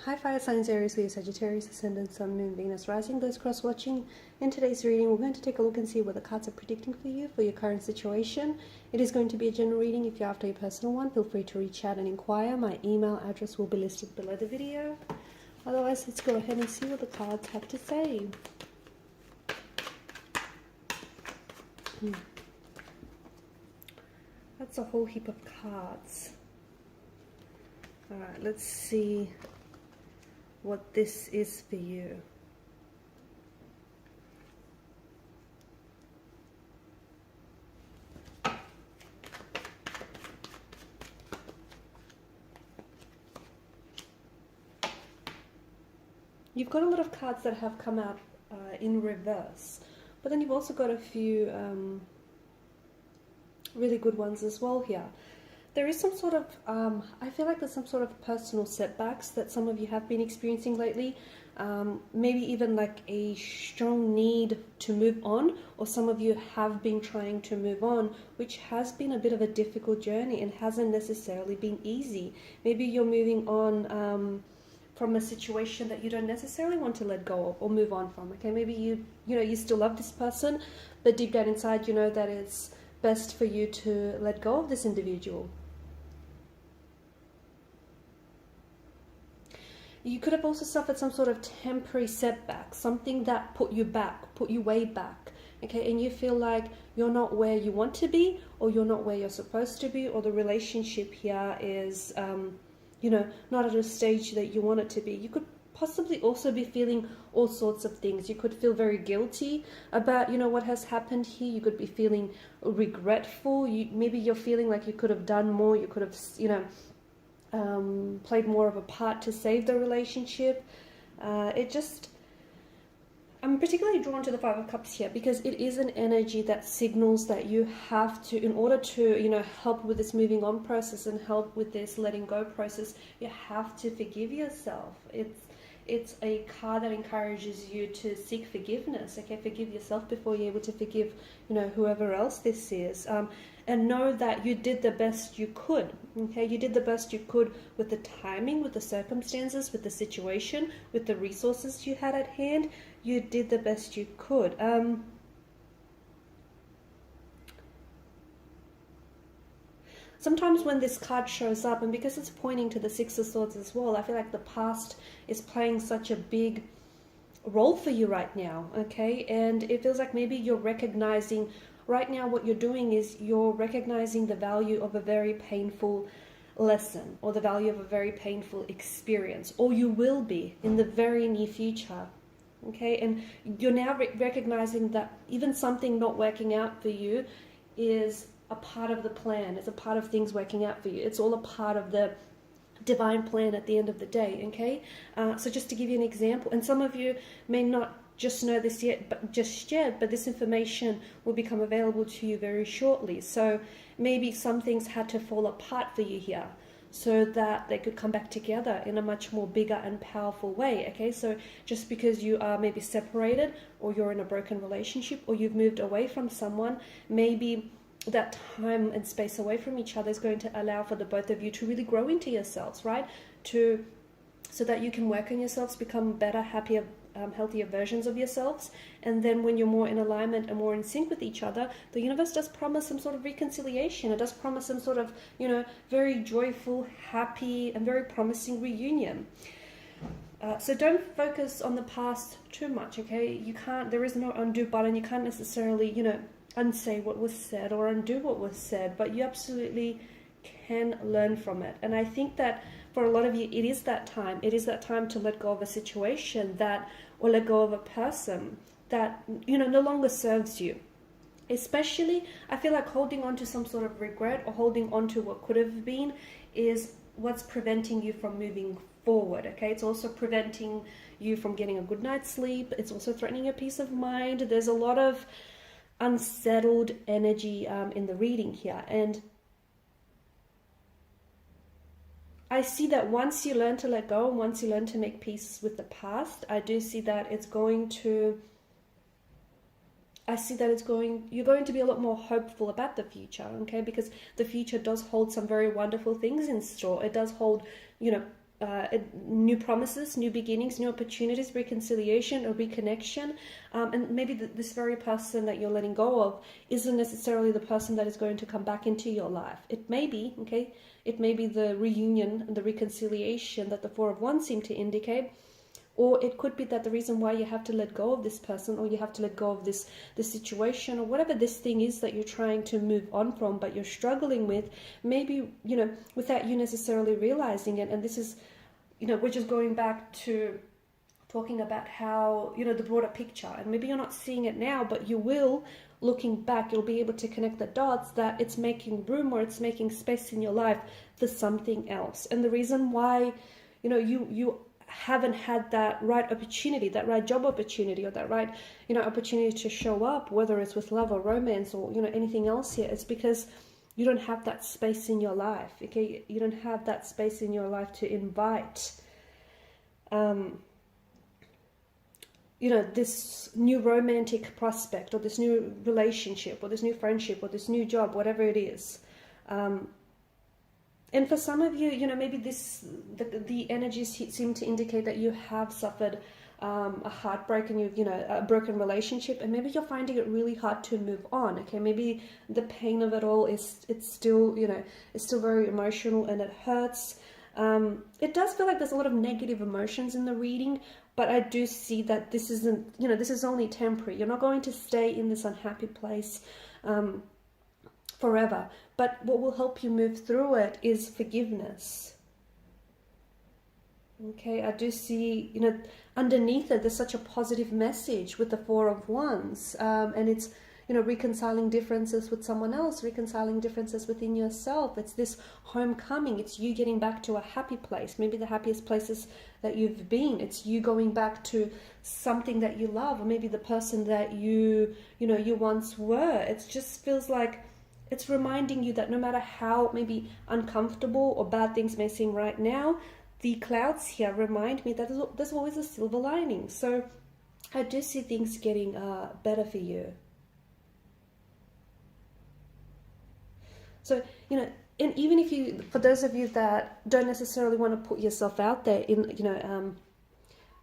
Hi fire signs, Aries, Leo, Sagittarius, Ascendant, Sun, Moon, Venus, Rising, those cross watching. In today's reading, we're going to take a look and see what the cards are predicting for you for your current situation. It is going to be a general reading. If you're after a personal one, feel free to reach out and inquire. My email address will be listed below the video. Otherwise, let's go ahead and see what the cards have to say. That's a whole heap of cards. Alright, let's see what this is for you. You've got a lot of cards that have come out in reverse, but then you've also got a few really good ones as well here. There is some sort of, I feel like there's some sort of personal setbacks that some of you have been experiencing lately. Maybe even like a strong need to move on, or some of you have been trying to move on, which has been a bit of a difficult journey and hasn't necessarily been easy. Maybe you're moving on from a situation that you don't necessarily want to let go of or move on from. Okay, maybe you still love this person, but deep down inside you know that it's best for you to let go of this individual. You could have also suffered some sort of temporary setback, something that put you back, put you way back, okay? And you feel like you're not where you want to be, or you're not where you're supposed to be, or the relationship here is, not at a stage that you want it to be. You could possibly also be feeling all sorts of things. You could feel very guilty about, what has happened here. You could be feeling regretful. Maybe you're feeling like you could have done more. You could have, played more of a part to save the relationship. I'm particularly drawn to the Five of Cups here because it is an energy that signals that you have to, in order to, help with this moving on process and help with this letting go process, you have to forgive yourself. It's a card that encourages you to seek forgiveness. Okay, forgive yourself before you're able to forgive, whoever else this is. And know that you did the best you could. Okay, you did the best you could with the timing, with the circumstances, with the situation, with the resources you had at hand. You did the best you could. Sometimes when this card shows up, and because it's pointing to the Six of Swords as well, I feel like the past is playing such a big role for you right now, okay? And it feels like maybe you're recognizing, right now what you're doing is you're recognizing the value of a very painful lesson, or the value of a very painful experience, or you will be in the very near future, okay? And you're now recognizing that even something not working out for you is a part of the plan. It's a part of things working out for you. It's all a part of the divine plan at the end of the day, okay? So just to give you an example, and some of you may not just know this yet, but this information will become available to you very shortly. So maybe some things had to fall apart for you here so that they could come back together in a much more bigger and powerful way, okay? So just because you are maybe separated, or you're in a broken relationship, or you've moved away from someone, maybe that time and space away from each other is going to allow for the both of you to really grow into yourselves, right? So that you can work on yourselves, become better, happier, healthier versions of yourselves. And then when you're more in alignment and more in sync with each other, the universe does promise some sort of reconciliation. It does promise some sort of, very joyful, happy, and very promising reunion. So don't focus on the past too much, okay? There is no undo button. You can't necessarily, unsay what was said or undo what was said, but you absolutely can learn from it. And I think that for a lot of you, it is that time to let go of a situation or let go of a person that, no longer serves you. Especially, I feel like holding on to some sort of regret or holding on to what could have been is what's preventing you from moving forward, okay? It's also preventing you from getting a good night's sleep. It's also threatening your peace of mind. There's a lot of unsettled energy in the reading here, and I see that once you learn to let go, once you learn to make peace with the past, I do see that you're going to be a lot more hopeful about the future, okay? Because the future does hold some very wonderful things in store. It does hold, new promises, new beginnings, new opportunities, reconciliation or reconnection. And maybe this very person that you're letting go of isn't necessarily the person that is going to come back into your life. It may be, okay? It may be the reunion and the reconciliation that the Four of Wands seem to indicate. Or it could be that the reason why you have to let go of this person, or you have to let go of this situation, or whatever this thing is that you're trying to move on from, but you're struggling with, maybe, you know, without you necessarily realizing it. And this is, you know, we're just going back to talking about how, you know, the broader picture. And maybe you're not seeing it now, but you will, looking back, you'll be able to connect the dots that it's making room, or it's making space in your life for something else. And the reason why, you know, you haven't had that right opportunity, that right job opportunity, or that right, you know, opportunity to show up, whether it's with love or romance or, you know, anything else here, it's because you don't have that space in your life, okay? You don't have that space in your life to invite, you know, this new romantic prospect, or this new relationship, or this new friendship, or this new job, whatever it is. And for some of you, you know, maybe the energies seem to indicate that you have suffered a heartbreak, and you know, a broken relationship, and maybe you're finding it really hard to move on. Okay, maybe the pain of it all it's still, you know, it's still very emotional and it hurts. It does feel like there's a lot of negative emotions in the reading, but I do see that this isn't, you know, this is only temporary. You're not going to stay in this unhappy place forever. But what will help you move through it is forgiveness. Okay, I do see, you know, underneath it, there's such a positive message with the Four of Wands. And it's, you know, reconciling differences with someone else, reconciling differences within yourself. It's this homecoming. It's you getting back to a happy place, maybe the happiest places that you've been. It's you going back to something that you love, or maybe the person that you know, you once were. It just feels like it's reminding you that no matter how maybe uncomfortable or bad things may seem right now, the clouds here remind me that there's always a silver lining. So I do see things getting better for you. So, you know, and even if you, for those of you that don't necessarily want to put yourself out there in, you know,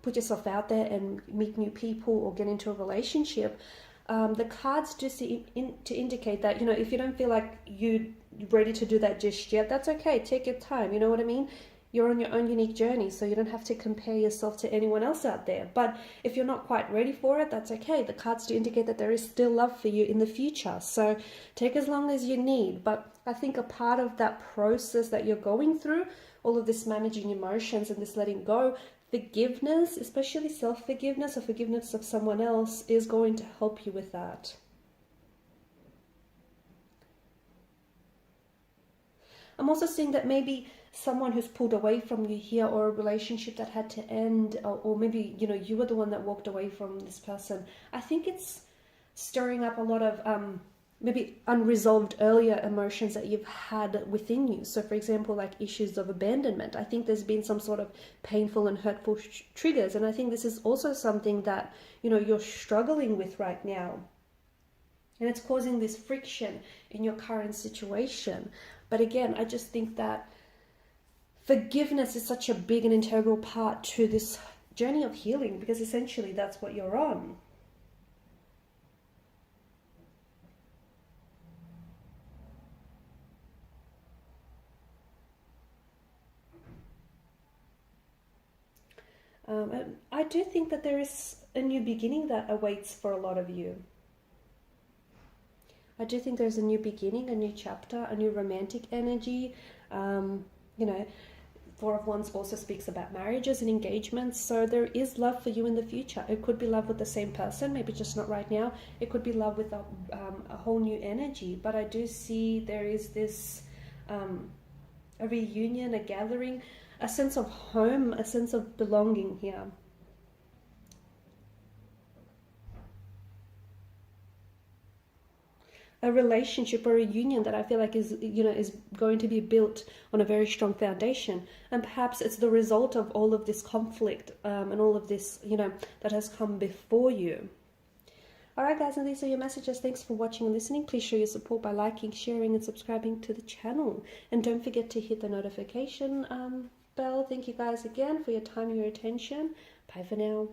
put yourself out there and meet new people or get into a relationship, the cards do seem to indicate that, you know, if you don't feel like you're ready to do that just yet, that's okay. Take your time. You know what I mean? You're on your own unique journey, so you don't have to compare yourself to anyone else out there. But if you're not quite ready for it, that's okay. The cards do indicate that there is still love for you in the future. So take as long as you need. But I think a part of that process that you're going through, all of this managing emotions and this letting go, forgiveness, especially self-forgiveness or forgiveness of someone else, is going to help you with that. I'm also seeing that maybe someone who's pulled away from you here, or a relationship that had to end, or maybe, you know, you were the one that walked away from this person. I think it's stirring up a lot of maybe unresolved earlier emotions that you've had within you. So for example, like issues of abandonment. I think there's been some sort of painful and hurtful triggers, and I think this is also something that, you know, you're struggling with right now, and it's causing this friction in your current situation. But again, I just think that forgiveness is such a big and integral part to this journey of healing, because essentially that's what you're on. I do think that there is a new beginning that awaits for a lot of you. I do think there's a new beginning, a new chapter, a new romantic energy. You know, Four of Wands also speaks about marriages and engagements. So there is love for you in the future. It could be love with the same person, maybe just not right now. It could be love with a whole new energy. But I do see there is this a reunion, a gathering, a sense of home, a sense of belonging here. A relationship or a union that I feel like is, you know, is going to be built on a very strong foundation. And perhaps it's the result of all of this conflict and all of this, you know, that has come before you. Alright guys, and these are your messages. Thanks for watching and listening. Please show your support by liking, sharing and subscribing to the channel. And don't forget to hit the notification bell. Thank you guys again for your time and your attention. Bye for now.